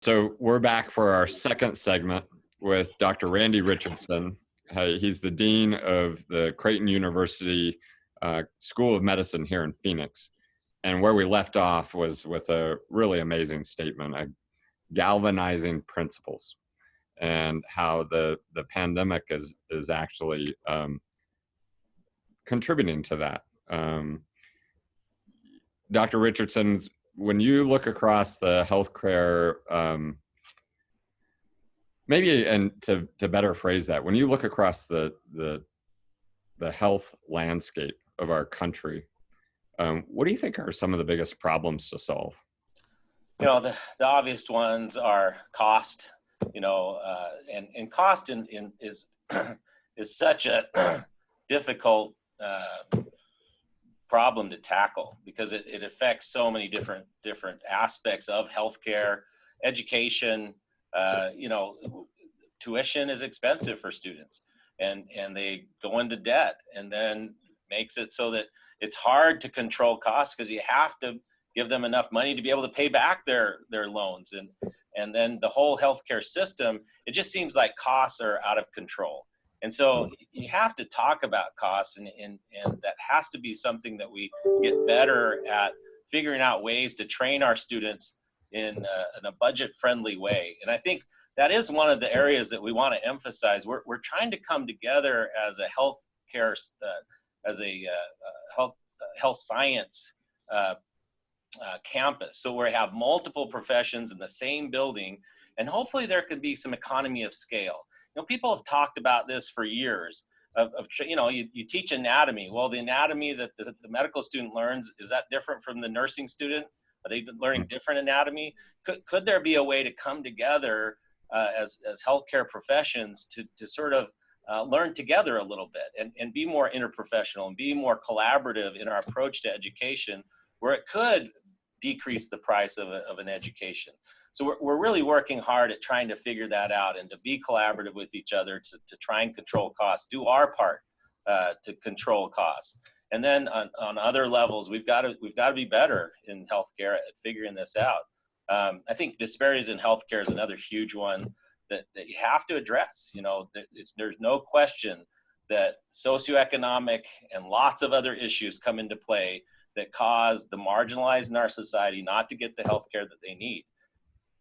So we're back for our second segment with Dr. Randy Richardson. He's the Dean of the Creighton University School of Medicine here in Phoenix. And where we left off was with a really amazing statement, galvanizing principles, and how the pandemic is actually contributing to that. Dr. Richardson, when you look across the healthcare, maybe, and to better phrase that, when you look across the health landscape of our country, what do you think are some of the biggest problems to solve? You know, the obvious ones are cost. You know, and cost is is such a difficult problem to tackle, because it affects so many different aspects of healthcare, education. You know, tuition is expensive for students, and they go into debt, and then makes it so that it's hard to control costs, because you have to give them enough money to be able to pay back their loans, and then the whole healthcare system, it just seems like costs are out of control. And so you have to talk about costs, and that has to be something that we get better at, figuring out ways to train our students in a budget-friendly way. And I think that is one of the areas that we want to emphasize. We're trying to come together as a healthcare, as a health science campus. So we have multiple professions in the same building, and hopefully there could be some economy of scale. You know, people have talked about this for years. You know, you teach anatomy. Well, the anatomy that the medical student learns, is that different from the nursing student? Are they learning different anatomy? Could there be a way to come together as healthcare professions to sort of learn together a little bit, and be more interprofessional and be more collaborative in our approach to education, where it could decrease the price of an education? So we're really working hard at trying to figure that out, and to be collaborative with each other to try and control costs, do our part to control costs. And then on other levels, we've got to be better in healthcare at figuring this out. I think disparities in healthcare is another huge one that you have to address. You know, there's no question that socioeconomic and lots of other issues come into play that cause the marginalized in our society not to get the healthcare that they need.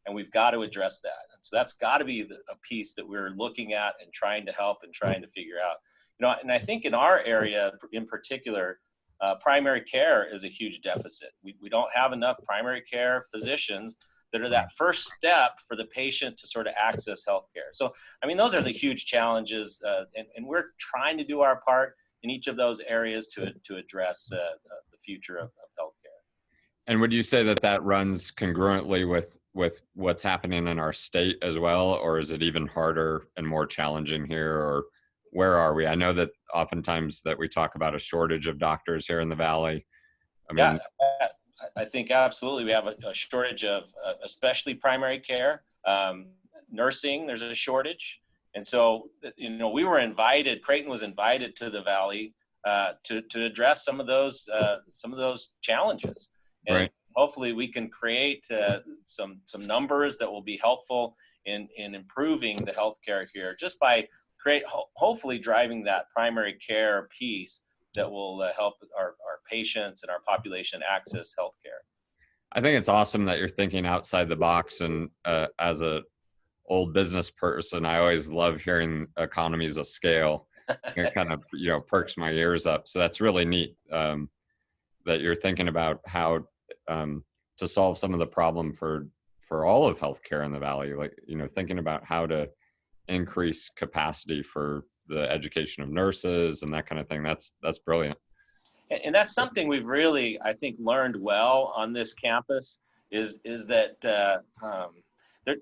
And we've got to address that. And so that's got to be a piece that we're looking at and trying to help and trying to figure out. You know, and I think in our area in particular, primary care is a huge deficit. We don't have enough primary care physicians that are that first step for the patient to sort of access healthcare. So, I mean, those are the huge challenges, and we're trying to do our part in each of those areas to address the future of healthcare. And would you say that runs congruently with what's happening in our state as well, or is it even harder and more challenging here, or where are we? I know that oftentimes that we talk about a shortage of doctors here in the Valley. Yeah, I think absolutely we have a shortage of especially primary care. Nursing, there's a shortage. And so, you know, Creighton was invited to the Valley to address some of those challenges. And right. Hopefully we can create some numbers that will be helpful in improving the healthcare here, just by hopefully driving that primary care piece that will help our patients and our population access healthcare. I think it's awesome that you're thinking outside the box. And as a old business person, I always love hearing economies of scale. It kind of, you know, perks my ears up. So that's really neat that you're thinking about how to solve some of the problem for all of healthcare in the Valley. Like, you know, thinking about how to increase capacity for the education of nurses and that kind of thing. That's brilliant. And that's something we've really, I think, learned well on this campus is that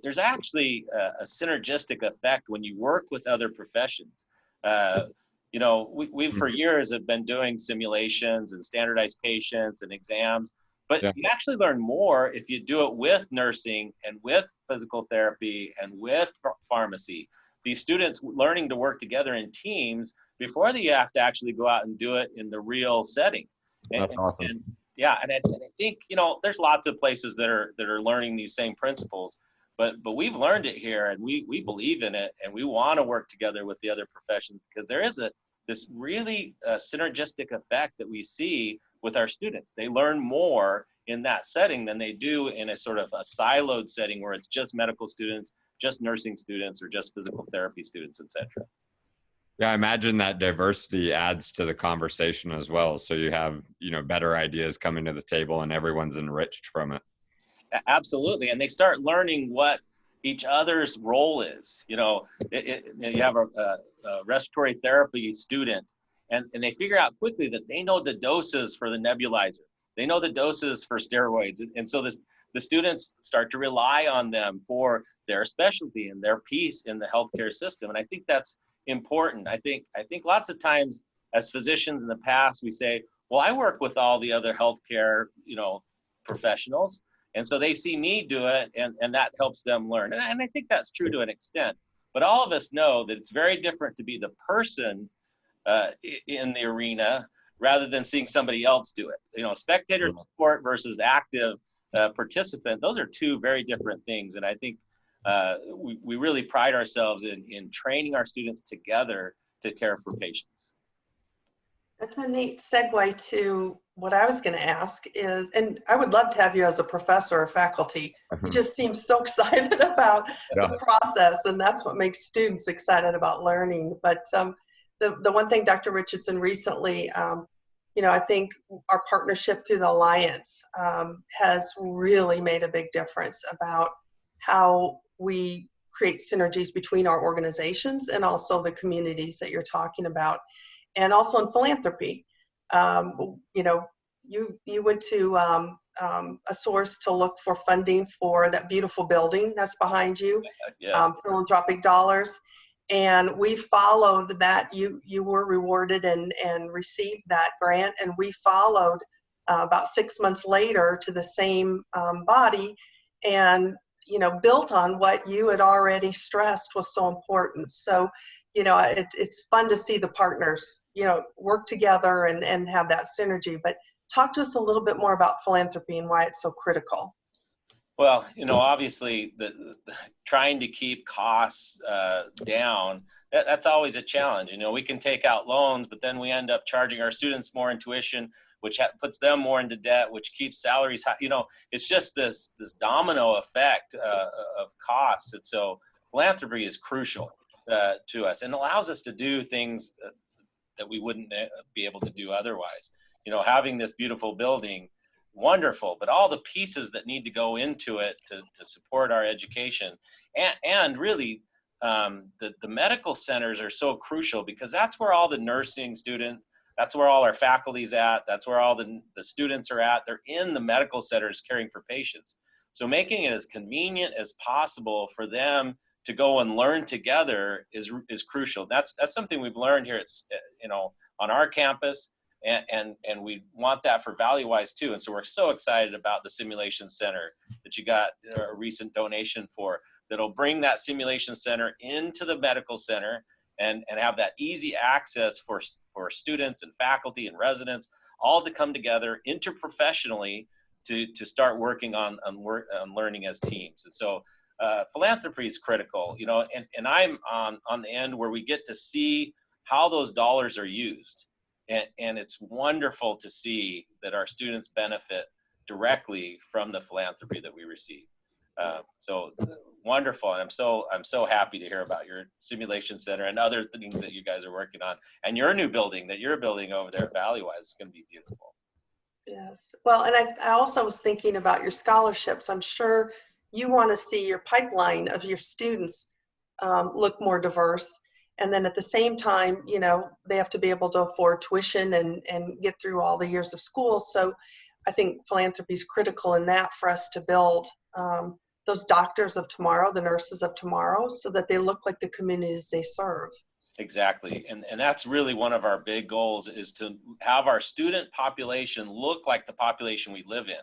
there's actually a synergistic effect when you work with other professions. You know, we for years have been doing simulations and standardized patients and exams, but you actually learn more if you do it with nursing and with physical therapy and with pharmacy. These students learning to work together in teams before they have to actually go out and do it in the real setting. That's awesome. And I think, you know, there's lots of places that are learning these same principles, but we've learned it here, and we believe in it, and we want to work together with the other professions, because there is this really synergistic effect that we see with our students. They learn more in that setting than they do in a sort of a siloed setting where it's just medical students, just nursing students, or just physical therapy students, etc. Yeah, I imagine that diversity adds to the conversation as well. So you have, better ideas coming to the table and everyone's enriched from it. Absolutely. And they start learning what each other's role is. You have a respiratory therapy student, and they figure out quickly that they know the doses for the nebulizer. They know the doses for steroids. And so the students start to rely on them for their specialty and their piece in the healthcare system. And I think that's important. I think lots of times as physicians in the past, we say, well, I work with all the other healthcare, professionals. And so they see me do it, and that helps them learn. And I think that's true to an extent. But all of us know that it's very different to be the person in the arena rather than seeing somebody else do it. Spectator support versus active participant, those are two very different things. And I think we really pride ourselves in training our students together to care for patients. That's a neat segue to what I was going to ask is, and I would love to have you as a professor or faculty. You just seem so excited about the process, and that's what makes students excited about learning. But the one thing, Dr. Richardson, recently, I think our partnership through the Alliance has really made a big difference about how we create synergies between our organizations and also the communities that you're talking about. And also in philanthropy, you went to a source to look for funding for that beautiful building that's behind you, yes. Philanthropic dollars, and we followed that. You were rewarded and received that grant, and we followed about 6 months later to the same body, and built on what you had already stressed was so important. So. It's fun to see the partners, work together and have that synergy. But talk to us a little bit more about philanthropy and why it's so critical. Well, obviously, trying to keep costs down, that's always a challenge. We can take out loans, but then we end up charging our students more in tuition, which puts them more into debt, which keeps salaries high. It's just this domino effect of costs. And so philanthropy is crucial to us, and allows us to do things that we wouldn't be able to do otherwise. Having this beautiful building, wonderful, but all the pieces that need to go into it to support our education, and really the medical centers are so crucial, because that's where all the nursing students, that's where all our faculty's at, that's where all the students are at. They're in the medical centers caring for patients. So making it as convenient as possible for them to go and learn together is crucial. That's something we've learned here on our campus, and we want that for Valleywise too. And so we're so excited about the simulation center that you got a recent donation for, that'll bring that simulation center into the medical center and have that easy access for students and faculty and residents all to come together interprofessionally to start working on learning as teams. And so philanthropy is critical, and I'm on the end where we get to see how those dollars are used. And it's wonderful to see that our students benefit directly from the philanthropy that we receive. So wonderful. And I'm so happy to hear about your simulation center and other things that you guys are working on, and your new building that you're building over there at Valleywise is going to be beautiful. Yes. Well, and I also was thinking about your scholarships. I'm sure you want to see your pipeline of your students look more diverse. And then at the same time, they have to be able to afford tuition and get through all the years of school. So I think philanthropy is critical in that for us to build those doctors of tomorrow, the nurses of tomorrow, so that they look like the communities they serve. Exactly. And that's really one of our big goals, is to have our student population look like the population we live in.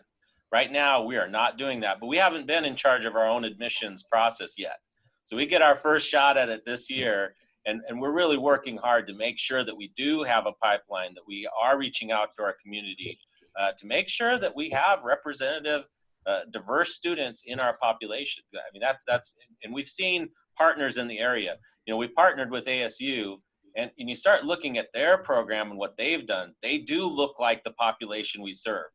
Right now, we are not doing that, but we haven't been in charge of our own admissions process yet. So we get our first shot at it this year, and we're really working hard to make sure that we do have a pipeline, that we are reaching out to our community to make sure that we have representative diverse students in our population. I mean, and we've seen partners in the area. You know, we partnered with ASU, and you start looking at their program and what they've done. They do look like the population we serve.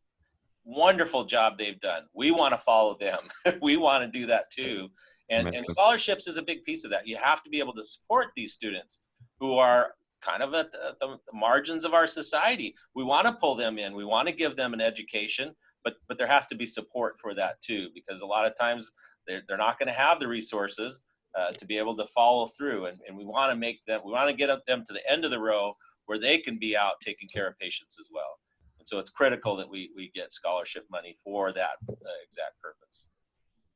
Wonderful job they've done. We want to follow them. We want to do that too. And scholarships is a big piece of that. You have to be able to support these students who are kind of at the margins of our society. We want to pull them in. We want to give them an education, but there has to be support for that too, because a lot of times they're not going to have the resources to be able to follow through. And we want to make them, we want to get them to the end of the row where they can be out taking care of patients as well. And so it's critical that we get scholarship money for that exact purpose.